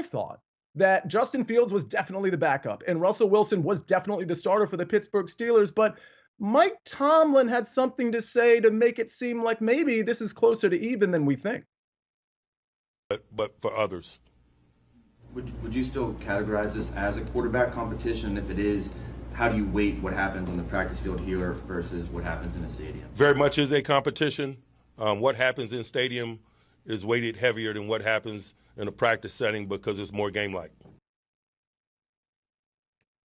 I thought that Justin Fields was definitely the backup and Russell Wilson was definitely the starter for the Pittsburgh Steelers. But Mike Tomlin had something to say to make it seem like maybe this is closer to even than we think. But for others. Would you still categorize this as a quarterback competition? If it is, how do you weight what happens on the practice field here versus what happens in a stadium? Very much is a competition. What happens in stadium is weighted heavier than what happens in a practice setting because it's more game-like.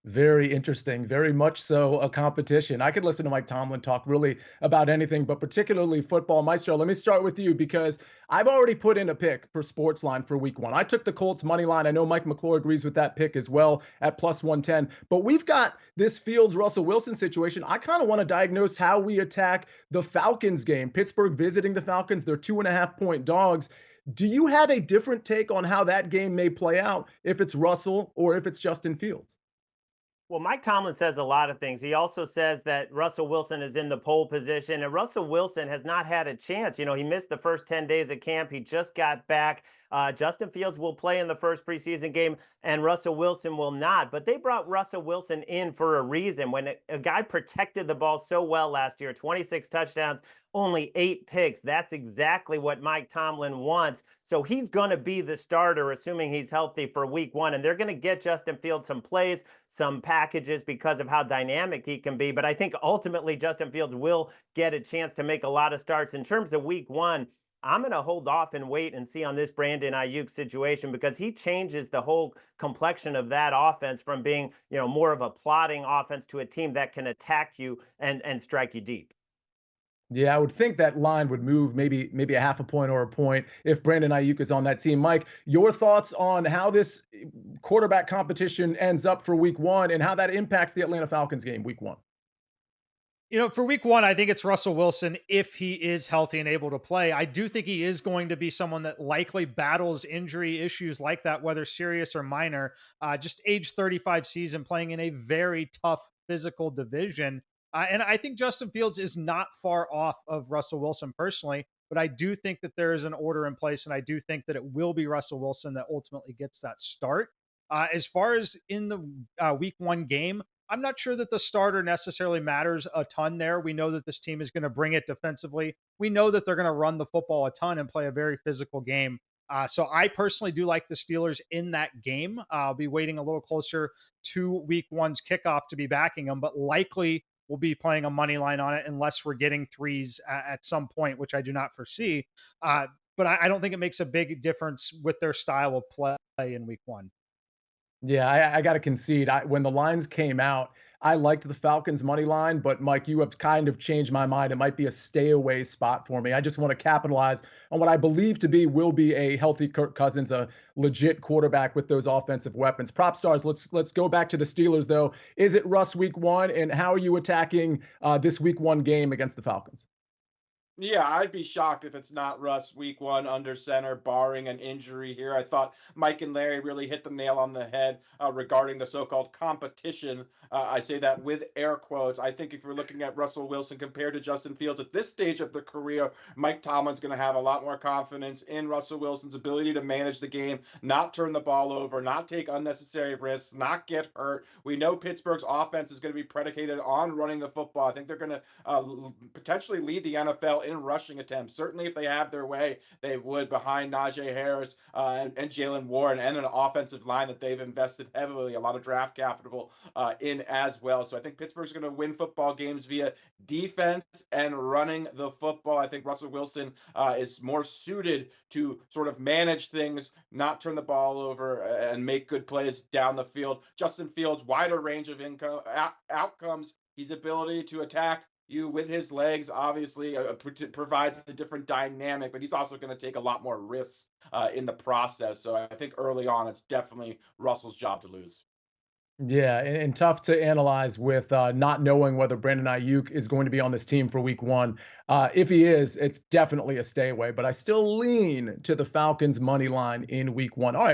Very interesting. Very much so a competition. I could listen to Mike Tomlin talk really about anything, but particularly football. Maestro, let me start with you because I've already put in a pick for SportsLine for week one. I took the Colts money line. I know Mike McClure agrees with that pick as well at plus 110. But we've got this Fields-Russell Wilson situation. I kind of want to diagnose how we attack the Falcons game. Pittsburgh visiting the Falcons. They're 2.5-point dogs. Do you have a different take on how that game may play out if it's Russell or if it's Justin Fields? Well, Mike Tomlin says a lot of things. He also says that Russell Wilson is in the pole position, and Russell Wilson has not had a chance. He missed the first 10 days of camp. He just got back. Justin Fields will play in the first preseason game, and Russell Wilson will not. But they brought Russell Wilson in for a reason. When a guy protected the ball so well last year, 26 touchdowns, only 8 picks. That's exactly what Mike Tomlin wants. So he's going to be the starter, assuming he's healthy for week one. And they're going to get Justin Fields some plays, some packages because of how dynamic he can be. But I think ultimately Justin Fields will get a chance to make a lot of starts. In terms of week one, I'm going to hold off and wait and see on this Brandon Ayuk situation because he changes the whole complexion of that offense from being, more of a plotting offense to a team that can attack you and strike you deep. Yeah, I would think that line would move maybe a half a point or a point if Brandon Ayuk is on that team. Mike, your thoughts on how this quarterback competition ends up for week one and how that impacts the Atlanta Falcons game week one? For week one, I think it's Russell Wilson if he is healthy and able to play. I do think he is going to be someone that likely battles injury issues like that, whether serious or minor. Just age 35 season, playing in a very tough physical division. And I think Justin Fields is not far off of Russell Wilson personally, but I do think that there is an order in place, and I do think that it will be Russell Wilson that ultimately gets that start. As far as in the week one game, I'm not sure that the starter necessarily matters a ton there. We know that this team is going to bring it defensively. We know that they're going to run the football a ton and play a very physical game. So I personally do like the Steelers in that game. I'll be waiting a little closer to week one's kickoff to be backing them, but likely we'll be playing a money line on it unless we're getting threes at some point, which I do not foresee. But I don't think it makes a big difference with their style of play in week one. Yeah, I got to concede. When the lines came out, I liked the Falcons money line, but Mike, you have kind of changed my mind. It might be a stay away spot for me. I just want to capitalize on what I believe to be will be a healthy Kirk Cousins, a legit quarterback with those offensive weapons. Prop stars, let's go back to the Steelers though. Is it Russ week one, and how are you attacking this week one game against the Falcons? Yeah, I'd be shocked if it's not Russ week one under center, barring an injury here. I thought Mike and Larry really hit the nail on the head regarding the so-called competition. I say that with air quotes. I think if we're looking at Russell Wilson compared to Justin Fields at this stage of the career, Mike Tomlin's going to have a lot more confidence in Russell Wilson's ability to manage the game, not turn the ball over, not take unnecessary risks, not get hurt. We know Pittsburgh's offense is going to be predicated on running the football. I think they're going to potentially lead the NFL in rushing attempts. Certainly, if they have their way, they would behind Najee Harris and Jalen Warren and an offensive line that they've invested heavily, a lot of draft capital in as well. So I think Pittsburgh's going to win football games via defense and running the football. I think Russell Wilson is more suited to sort of manage things, not turn the ball over, and make good plays down the field. Justin Fields, wider range of outcomes. His ability to attack you with his legs obviously provides a different dynamic, but he's also going to take a lot more risks in the process. So I think early on, it's definitely Russell's job to lose. Yeah, and tough to analyze with not knowing whether Brandon Ayuk is going to be on this team for week one. If he is, it's definitely a stay away, but I still lean to the Falcons money line in week one. All right.